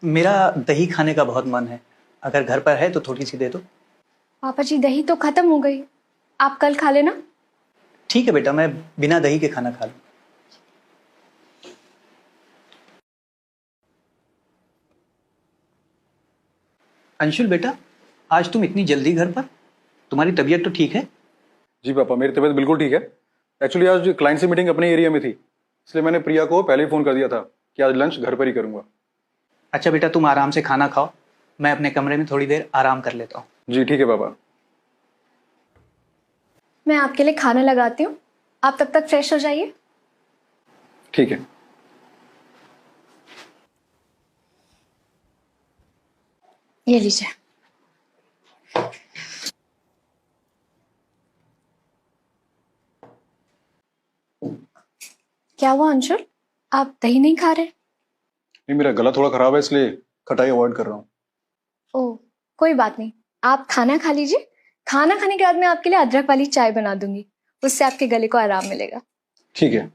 मेरा दही खाने का बहुत मन है, अगर घर पर है तो थोड़ी सी दे दो। पापा जी दही तो खत्म हो गई, आप कल खा लेना। ठीक है बेटा, मैं बिना दही के खाना खा लूँ। अंशुल बेटा, आज तुम इतनी जल्दी घर पर? तुम्हारी तबीयत तो ठीक है? जी पापा, मेरी तबीयत बिल्कुल ठीक है। एक्चुअली आज क्लाइंट से मीटिंग अपने एरिया में थी, इसलिए मैंने प्रिया को पहले ही फ़ोन कर दिया था कि आज लंच घर पर ही करूँगा। अच्छा बेटा, तुम आराम से खाना खाओ, मैं अपने कमरे में थोड़ी देर आराम कर लेता हूँ। जी ठीक है पापा। मैं आपके लिए खाना लगाती हूँ, आप तब तक फ्रेश हो जाइए। ठीक है। ये लीजिए। क्या हुआ अंशुल, आप दही नहीं खा रहे? नहीं, मेरा गला थोड़ा ख़राब है, इसलिए खटाई अवॉइड कर रहा हूँ। ओह कोई बात नहीं, आप खाना खा लीजिए। खाना खाने के बाद मैं आपके लिए अदरक वाली चाय बना दूंगी, उससे आपके गले को आराम मिलेगा। ठीक है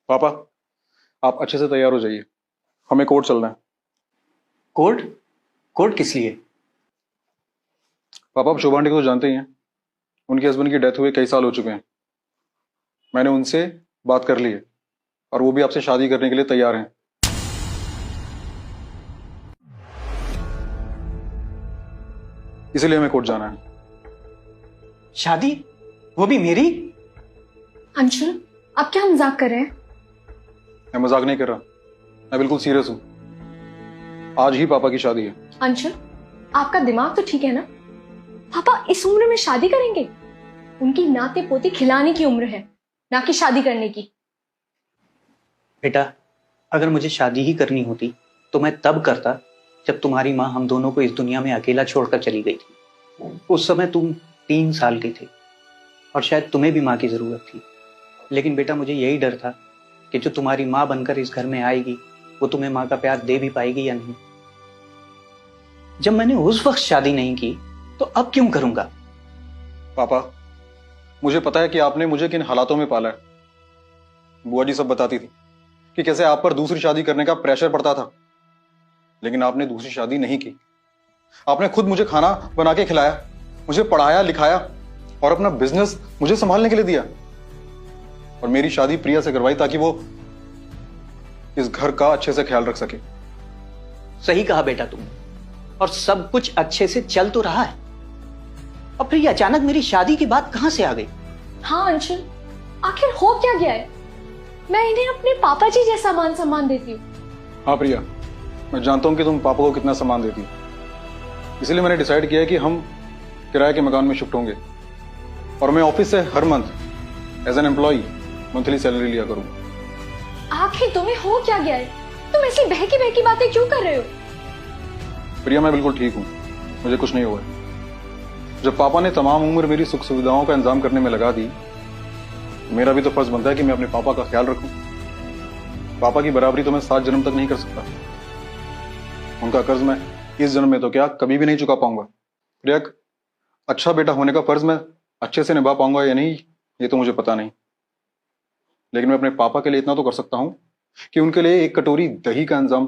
पापा, आप अच्छे से तैयार हो जाइए, हमें कोर्ट चलना है। कोर्ट? कोर्ट किस लिए? पापा, आप शोभा आंटी को तो जानते ही हैं, उनके हस्बैंड की डेथ हुए कई साल हो चुके हैं। मैंने उनसे बात कर ली है और वो भी आपसे शादी करने के लिए तैयार हैं। इसीलिए हमें कोर्ट जाना है। शादी? वो भी मेरी? अंशुल आप क्या मजाक कर रहे हैं? मैं मजाक नहीं कर रहा, मैं बिल्कुल सीरियस हूँ। आज ही पापा की शादी है। अंशुल आपका दिमाग तो ठीक है ना? पापा इस उम्र में शादी करेंगे? उनकी नाते पोते खिलाने की उम्र है, ना कि शादी करने की। बेटा, अगर मुझे शादी ही करनी होती तो मैं तब करता जब तुम्हारी माँ हम दोनों को इस दुनिया में अकेला छोड़कर चली गई थी। उस समय तुम 3 साल के थे और शायद तुम्हें भी माँ की जरूरत थी। लेकिन बेटा, मुझे यही डर था कि जो तुम्हारी माँ बनकर इस घर में आएगी वो तुम्हें माँ का प्यार दे भी पाएगी या नहीं। जब मैंने उस वक्त शादी नहीं की तो अब क्यों करूंगा? पापा, मुझे पता है कि आपने मुझे किन हालातों में पाला है। बुआ जी सब बताती थी कि कैसे आप पर दूसरी शादी करने का प्रेशर पड़ता था, लेकिन आपने दूसरी शादी नहीं की। आपने खुद मुझे खाना बना के खिलाया, मुझे पढ़ाया लिखाया और अपना बिजनेस मुझे संभालने के लिए दिया। और मेरी शादी प्रिया से करवाई ताकि वो इस घर का अच्छे से ख्याल रख सके। सही कहा बेटा तुम, और सब कुछ अच्छे से चल तो रहा है। अब फिर ये अचानक मेरी शादी की बात कहां से आ गई? हाँ अंशुल, आखिर हो क्या गया है? मैं इन्हें अपने पापा जी जैसा मान सम्मान देती हूँ। हाँ प्रिया, मैं जानता हूं कि तुम पापा को कितना सम्मान देती हो, इसलिए मैंने डिसाइड किया है कि हम किराए के मकान में शिफ्ट होंगे और मैं ऑफिस से हर month as an employee monthly salary लिया करूंगा। आखिर तुम्हें हो क्या गया है? तुम ऐसी बहकी बहकी बातें क्यों कर रहे हो? प्रिया, मैं बिल्कुल ठीक हूँ, मुझे कुछ नहीं हुआ। जब पापा ने तमाम उम्र मेरी सुख सुविधाओं का इंतजाम करने में लगा दी, मेरा भी तो फर्ज बनता है कि मैं अपने पापा का ख्याल रखूं। पापा की बराबरी तो मैं 7 जन्म तक नहीं कर सकता, उनका कर्ज मैं इस जन्म में तो क्या कभी भी नहीं चुका पाऊंगा। प्रिया, अच्छा बेटा होने का फर्ज मैं अच्छे से निभा पाऊंगा या नहीं ये तो मुझे पता नहीं, लेकिन मैं अपने पापा के लिए इतना तो कर सकता हूं कि उनके लिए एक कटोरी दही का इंतजाम